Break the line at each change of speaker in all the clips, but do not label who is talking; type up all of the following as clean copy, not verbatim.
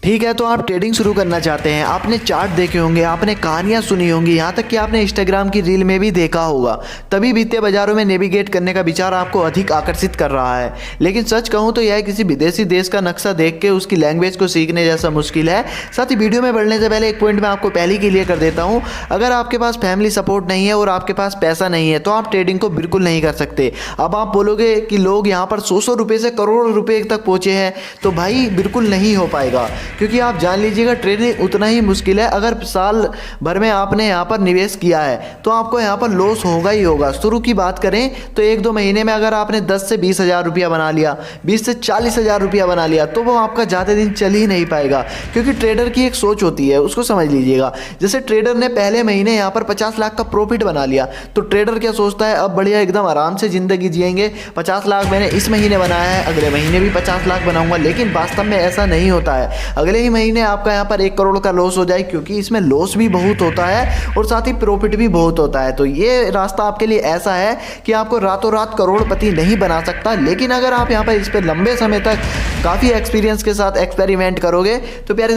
ठीक है, तो आप ट्रेडिंग शुरू करना चाहते हैं, आपने चार्ट देखे होंगे, आपने कहानियां सुनी होंगी, यहाँ तक कि आपने इंस्टाग्राम की रील में भी देखा होगा, तभी वित्तीय बाजारों में नेविगेट करने का विचार आपको अधिक आकर्षित कर रहा है। लेकिन सच कहूँ तो यह किसी विदेशी देश का नक्शा देख के उसकी लैंग्वेज को सीखने जैसा मुश्किल है। साथ ही वीडियो में बढ़ने से पहले एक पॉइंट मैं आपको पहले क्लियर कर देता हूँ, अगर आपके पास फैमिली सपोर्ट नहीं है और आपके पास पैसा नहीं है तो आप ट्रेडिंग को बिल्कुल नहीं कर सकते। अब आप बोलोगे कि लोग यहाँ पर 100 रुपये से करोड़ रुपये तक पहुँचे हैं, तो भाई बिल्कुल नहीं हो पाएगा, क्योंकि आप जान लीजिएगा ट्रेडिंग उतना ही मुश्किल है। अगर साल भर में आपने यहाँ पर निवेश किया है तो आपको यहाँ पर लॉस होगा ही होगा। शुरू की बात करें तो 1-2 महीने में अगर आपने 10 से 20 हज़ार रुपया बना लिया, 20 से 40 हज़ार रुपया बना लिया, तो वो आपका ज़्यादा दिन चल ही नहीं पाएगा, क्योंकि ट्रेडर की एक सोच होती है, उसको समझ लीजिएगा। जैसे ट्रेडर ने पहले महीने यहाँ पर 50 लाख का प्रॉफिट बना लिया, तो ट्रेडर क्या सोचता है, अब बढ़िया एकदम आराम से ज़िंदगी जिएंगे, 50 लाख मैंने इस महीने बनाया है, अगले महीने भी 50 लाख बनाऊंगा। लेकिन वास्तव में ऐसा नहीं होता है। अगले ही महीने आपका यहाँ पर 1 करोड़ का लॉस हो जाए, क्योंकि इसमें लॉस भी बहुत होता है और साथ ही प्रॉफिट भी बहुत होता है। तो ये रास्ता आपके लिए ऐसा है कि आपको रातों रात करोड़पति नहीं बना सकता, लेकिन अगर आप यहाँ पर इस पर लंबे समय तक काफ़ी एक्सपीरियंस के साथ एक्सपेरिमेंट करोगे तो प्यारे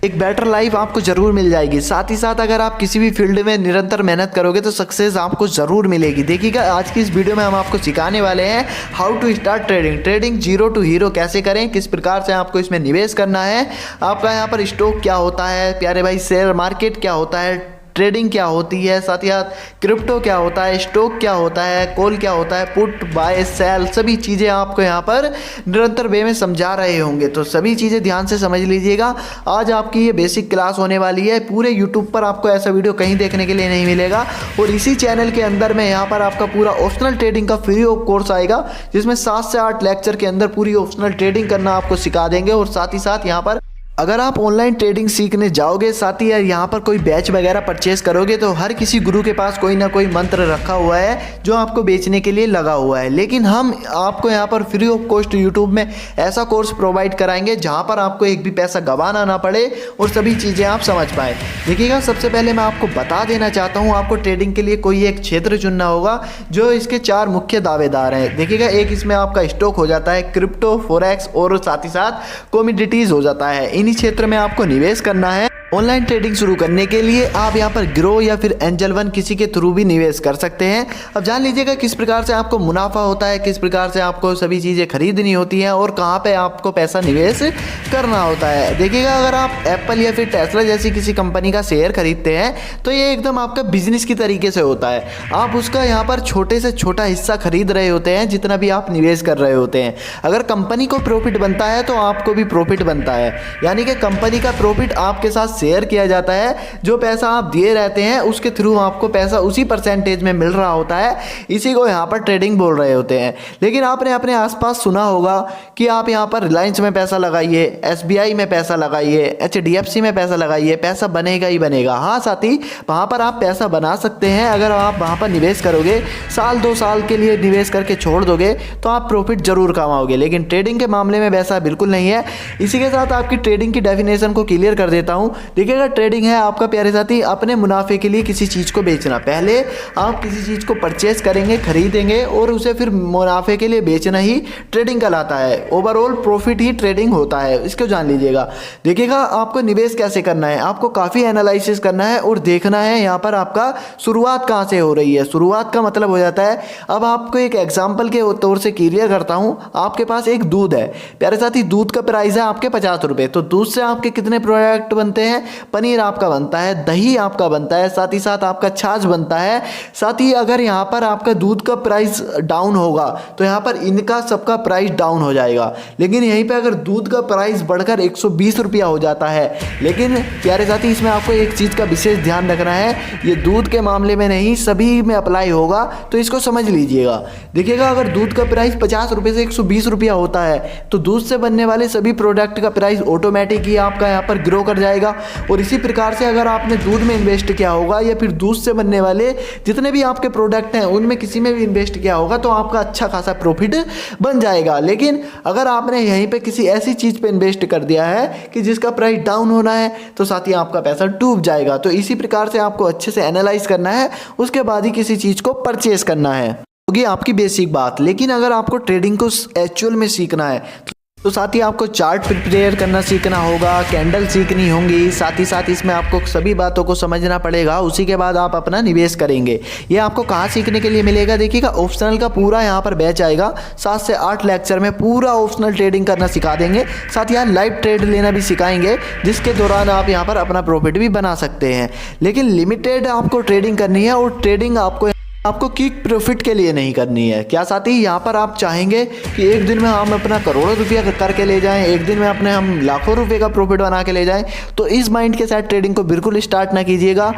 एक बेटर लाइफ आपको ज़रूर मिल जाएगी। साथ ही साथ अगर आप किसी भी फील्ड में निरंतर मेहनत करोगे तो सक्सेस आपको ज़रूर मिलेगी। देखिएगा, आज की इस वीडियो में हम आपको सिखाने वाले हैं how to start trading zero to hero कैसे करें, किस प्रकार से आपको इसमें निवेश करना है, आपका यहाँ पर स्टॉक क्या होता है प्यारे भाई, शेयर मार्केट क्या होता है, ट्रेडिंग क्या होती है, साथ ही साथ क्रिप्टो क्या होता है, स्टॉक क्या होता है, कॉल क्या होता है, पुट बाय सेल, सभी चीज़ें आपको यहाँ पर निरंतर वे में समझा रहे होंगे। तो सभी चीज़ें ध्यान से समझ लीजिएगा। आज आपकी ये बेसिक क्लास होने वाली है। पूरे यूट्यूब पर आपको ऐसा वीडियो कहीं देखने के लिए नहीं मिलेगा, और इसी चैनल के अंदर में यहाँ पर आपका पूरा ऑप्शनल ट्रेडिंग का फ्री ऑफ कोर्स आएगा, जिसमें 7 से 8 लेक्चर के अंदर पूरी ऑप्शनल ट्रेडिंग करना आपको सिखा देंगे। और साथ ही साथ यहाँ पर अगर आप ऑनलाइन ट्रेडिंग सीखने जाओगे, साथ ही यहाँ पर कोई बैच वगैरह परचेस करोगे, तो हर किसी गुरु के पास कोई ना कोई मंत्र रखा हुआ है जो आपको बेचने के लिए लगा हुआ है। लेकिन हम आपको यहाँ पर फ्री ऑफ कॉस्ट यूट्यूब में ऐसा कोर्स प्रोवाइड कराएंगे जहाँ पर आपको एक भी पैसा गंवाना ना पड़े और सभी चीज़ें आप समझ पाए। देखिएगा, सबसे पहले मैं आपको बता देना चाहता हूँ, आपको ट्रेडिंग के लिए कोई एक क्षेत्र चुनना होगा जो इसके 4 मुख्य दावेदार हैं। देखिएगा, एक इसमें आपका स्टॉक हो जाता है, क्रिप्टो, फॉरेक्स और साथ ही साथ कमोडिटीज़ हो जाता है। इन्हीं क्षेत्र में आपको निवेश करना है। ऑनलाइन ट्रेडिंग शुरू करने के लिए आप यहाँ पर ग्रो या फिर एंजल वन किसी के थ्रू भी निवेश कर सकते हैं। अब जान लीजिएगा किस प्रकार से आपको मुनाफा होता है, किस प्रकार से आपको सभी चीज़ें खरीदनी होती हैं और कहाँ पे आपको पैसा निवेश करना होता है। देखिएगा, अगर आप एप्पल या फिर टेस्ला जैसी किसी कंपनी का शेयर खरीदते हैं तो ये एकदम आपका बिजनेस की तरीके से होता है। आप उसका यहाँ पर छोटे से छोटा हिस्सा खरीद रहे होते हैं जितना भी आप निवेश कर रहे होते हैं। अगर कंपनी को प्रॉफिट बनता है तो आपको भी प्रॉफिट बनता है, यानी कि कंपनी का प्रॉफिट आपके साथ शेयर किया जाता है। जो पैसा आप दिए रहते हैं उसके थ्रू आपको पैसा उसी परसेंटेज में मिल रहा होता है। इसी को यहाँ पर ट्रेडिंग बोल रहे होते हैं। लेकिन आपने अपने आसपास सुना होगा कि आप यहाँ पर रिलायंस में पैसा लगाइए, SBI में पैसा लगाइए, HDFC में पैसा लगाइए, पैसा बनेगा ही बनेगा। हाँ साथी, वहाँ पर आप पैसा बना सकते हैं। अगर आप वहाँ पर निवेश करोगे, साल 2 साल के लिए निवेश करके छोड़ दोगे तो आप प्रॉफिट जरूर कमाओगे। लेकिन ट्रेडिंग के मामले में वैसा बिल्कुल नहीं है। इसी के साथ आपकी ट्रेडिंग की डेफिनेशन को क्लियर कर देता हूँ। देखिएगा, ट्रेडिंग है आपका प्यारे साथी अपने मुनाफे के लिए किसी चीज़ को बेचना। पहले आप किसी चीज़ को परचेस करेंगे, खरीदेंगे और उसे फिर मुनाफे के लिए बेचना ही ट्रेडिंग कहलाता है। ओवरऑल प्रॉफिट ही ट्रेडिंग होता है, इसको जान लीजिएगा। देखिएगा, आपको निवेश कैसे करना है, आपको काफ़ी एनालिसिस करना है और देखना है यहाँ पर आपका शुरुआत कहाँ से हो रही है। शुरुआत का मतलब हो जाता है, अब आपको एक एग्जाम्पल के तौर से क्लियर करता हूँ। आपके पास एक दूध है प्यारे साथी, दूध का प्राइस है आपके 50 रुपये। तो दूध से आपके कितने प्रोडक्ट बनते हैं, पनीर आपका बनता है, दही आपका बनता है, साथ ही साथ आपका छाछ बनता है। साथ ही अगर यहाँ पर आपका दूध का प्राइस डाउन होगा तो यहाँ पर इनका सबका प्राइस डाउन हो जाएगा। लेकिन यहीं पे अगर दूध का प्राइस बढ़कर 120 रुपया हो जाता है, लेकिन प्यारे साथी इसमें आपको एक चीज़ का विशेष ध्यान रखना है, ये दूध के मामले में नहीं सभी में अप्लाई होगा, तो इसको समझ लीजिएगा। देखिएगा, अगर दूध का प्राइस 50 रुपये से 120 रुपया होता है तो दूध से बनने वाले सभी प्रोडक्ट का प्राइस ऑटोमेटिक ही आपका यहाँ पर ग्रो कर जाएगा। और इसी प्रकार से अगर आपने दूध में इन्वेस्ट किया होगा या फिर दूध से बनने वाले जितने भी आपके प्रोडक्ट हैं उनमें किसी में भी इन्वेस्ट किया होगा तो आपका अच्छा खासा प्रॉफिट बन जाएगा। लेकिन अगर आपने यहीं पे किसी ऐसी चीज़ पे इन्वेस्ट कर दिया है कि जिसका प्राइस डाउन होना है तो साथ ही आपका पैसा डूब जाएगा। तो इसी प्रकार से आपको अच्छे से एनालाइज करना है, उसके बाद ही किसी चीज़ को परचेस करना है। होगी आपकी बेसिक बात। लेकिन अगर आपको ट्रेडिंग को एक्चुअल में सीखना है तो साथ ही आपको चार्ट प्रिपेयर करना सीखना होगा, कैंडल सीखनी होंगी, साथ ही साथ इसमें आपको सभी बातों को समझना पड़ेगा। उसी के बाद आप अपना निवेश करेंगे। ये आपको कहाँ सीखने के लिए मिलेगा? देखिएगा, ऑप्शनल का पूरा यहाँ पर बैच आएगा। 7 से 8 लेक्चर में पूरा ऑप्शनल ट्रेडिंग करना सिखा देंगे। साथ ही यहाँ लाइव ट्रेड लेना भी सिखाएंगे, जिसके दौरान आप यहाँ पर अपना प्रॉफिट भी बना सकते हैं। लेकिन लिमिटेड आपको ट्रेडिंग करनी है, और ट्रेडिंग आपको क्विक प्रॉफिट के लिए नहीं करनी है। क्या साथी, यहाँ पर आप चाहेंगे कि एक दिन में हम अपना करोड़ों रुपया करके ले जाएं, एक दिन में अपने हम लाखों रुपए का प्रॉफिट बना के ले जाएं, तो इस माइंड के साथ ट्रेडिंग को बिल्कुल स्टार्ट ना कीजिएगा।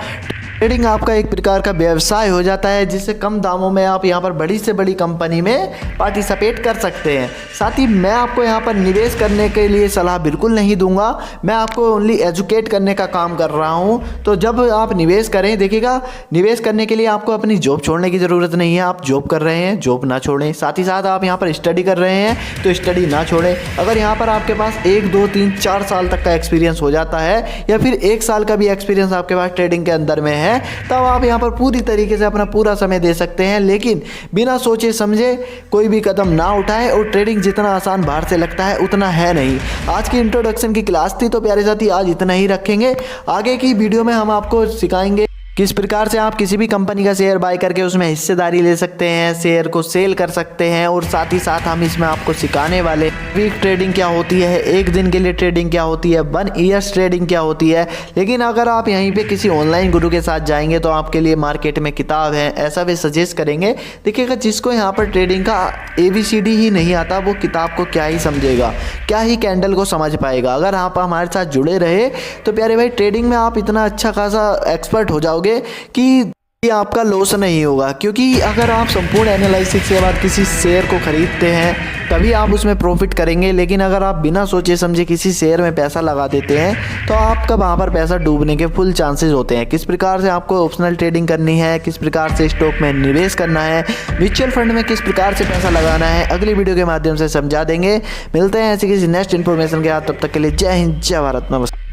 ट्रेडिंग आपका एक प्रकार का व्यवसाय हो जाता है, जिससे कम दामों में आप यहाँ पर बड़ी से बड़ी कंपनी में पार्टिसिपेट कर सकते हैं। साथ ही मैं आपको यहाँ पर निवेश करने के लिए सलाह बिल्कुल नहीं दूंगा, मैं आपको ओनली एजुकेट करने का काम कर रहा हूँ। तो जब आप निवेश करें, देखिएगा, निवेश करने के लिए आपको अपनी जॉब छोड़ने की ज़रूरत नहीं है। आप जॉब कर रहे हैं, जॉब ना छोड़ें। साथ ही साथ आप यहाँ पर स्टडी कर रहे हैं, तो स्टडी ना छोड़ें। अगर यहाँ पर आपके पास 1, 2, 3, 4 साल तक का एक्सपीरियंस हो जाता है, या फिर 1 साल का भी एक्सपीरियंस आपके पास ट्रेडिंग के अंदर में है, तब आप यहाँ पर पूरी तरीके से अपना पूरा समय दे सकते हैं। लेकिन बिना सोचे समझे कोई भी कदम ना उठाएं। और ट्रेडिंग जितना आसान बाहर से लगता है उतना है नहीं। आज की इंट्रोडक्शन की क्लास थी, तो प्यारे साथी आज इतना ही रखेंगे। आगे की वीडियो में हम आपको सिखाएंगे किस प्रकार से आप किसी भी कंपनी का शेयर बाय करके उसमें हिस्सेदारी ले सकते हैं, शेयर को सेल कर सकते हैं। और साथ ही साथ हम इसमें आपको सिखाने वाले वीक ट्रेडिंग क्या होती है, एक दिन के लिए ट्रेडिंग क्या होती है, 1 ईयर्स ट्रेडिंग क्या होती है। लेकिन अगर आप यहीं पे किसी ऑनलाइन गुरु के साथ जाएंगे, तो आपके लिए मार्केट में किताब है, ऐसा वे सजेस्ट करेंगे। देखिएगा, जिसको यहाँ पर ट्रेडिंग का ABCD ही नहीं आता, वो किताब को क्या ही समझेगा, क्या ही कैंडल को समझ पाएगा। अगर आप हमारे साथ जुड़े रहे, तो प्यारे भाई, ट्रेडिंग में आप इतना अच्छा खासा एक्सपर्ट हो जाओगे कि आपका लॉस नहीं होगा। क्योंकि अगर आप संपूर्ण एनालिसिस के बाद किसी शेयर को खरीदते हैं, तभी आप उसमें प्रॉफिट करेंगे। लेकिन अगर आप बिना सोचे समझे किसी शेयर में पैसा लगा देते हैं, तो आपका वहाँ पर पैसा डूबने के फुल चांसेस होते हैं। किस प्रकार से आपको ऑप्शनल ट्रेडिंग करनी है, किस प्रकार से स्टॉक में निवेश करना है, म्यूचुअल फंड में किस प्रकार से पैसा लगाना है, अगली वीडियो के माध्यम से समझा देंगे। मिलते हैं ऐसी किसी नेक्स्ट इन्फॉर्मेशन के साथ, तब तक के लिए जय हिंद, जय भारत, नमस्कार।